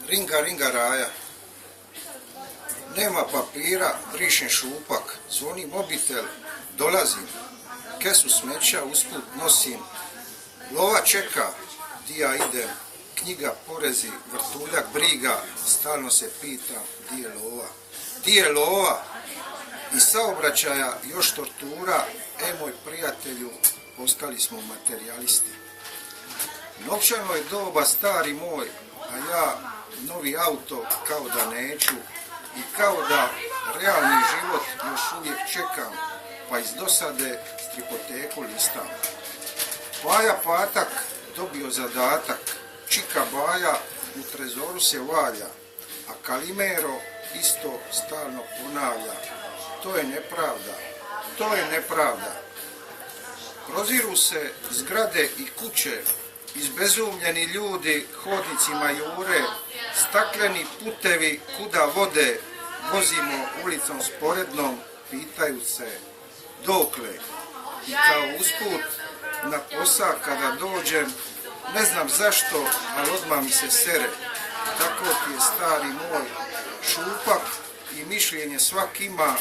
Ringa, ringa raja. Nema papira, brišem šupak, zvoni mobitel, dolazim. Kesu smeća usput nosim. Lova čeka, di ja idem. Knjiga, porezi, vrtuljak, briga. Stalno se pitam, di je lova? Di je lova? Iz saobraćaja još tortura, moj prijatelju, postali smo materijalisti. Novčano je doba, stari moj, a ja novi auto kao da neću i kao da realni život još uvijek čekam, pa iz dosade stripoteku listam. Paja Patak dobio zadatak, Čika Baja u trezoru se valja, a Kalimero isto stalno ponavlja. To je nepravda, to je nepravda. Proziru se zgrade i kuće, izbezumljeni ljudi hodnicima jure, stakleni putevi kuda vode, vozimo ulicom sporednom, pitaju se dokle. I kao usput na posao kada dođem, ne znam zašto, ali odmah mi se sere. Tako ti je stari moj šupak i mišljenje svak ima,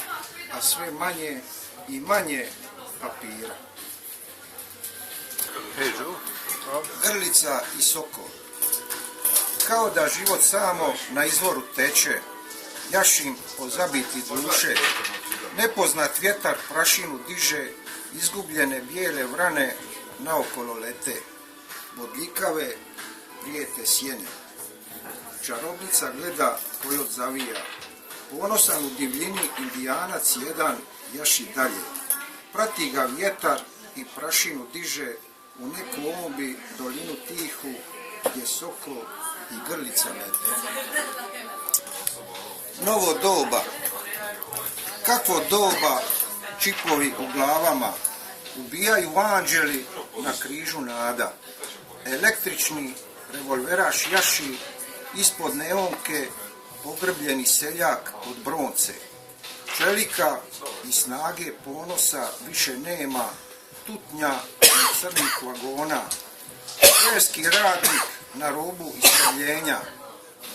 a sve manje i manje papira. Grlica i sokol. Kao da život samo na izvoru teče, jašim po zabiti duše, nepoznat vjetar prašinu diže, izgubljene bijele vrane naokolo lete, bodljikave prijete sjene. Čarobnica gleda kojot zavija, ponosan u divljini indijanac jedan jaši dalje, prati ga vjetar i prašinu diže u neku ombi dolinu tihu gdje sokol i grlica lete. Novo doba. Kakvo doba, čipovi u glavama, ubijaju anđeli na križu nada. Električni revolveraš jaši, ispod neonke pogrbljeni seljak od bronce. Čelika i snage ponosa više nema, tutnja i crnih vagona. Šverski radnik na robu istrebljenja.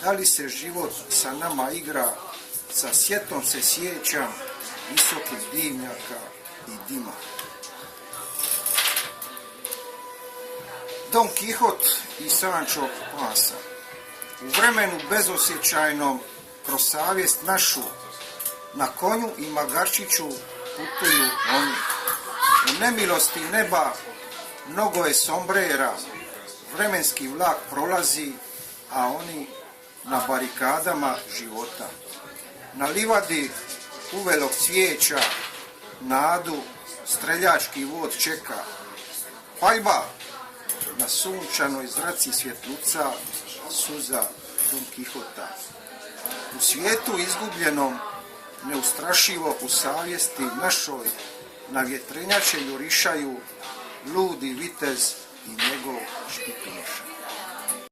Da li se život sa nama igra, sa sjetom se sjećam visokih dimnjaka i dima. Don Kihot i Sancho Pansa. U vremenu bezosjećajnom kroz savjest našu na konju i magarčiću putuju oni. U nemilosti neba mnogo je sombrera, vremenski vlak prolazi, a oni na barikadama života. Na livadi uvelog cvijeća, nadu, streljački vod čeka. Paljba, na sunčanoj zraci svjetluca, suza Don Kihota. U svijetu izgubljenom, neustrašivo u savjesti našoj, na vjetrenjače jurišaju ludi vitez i njegov špikunoša.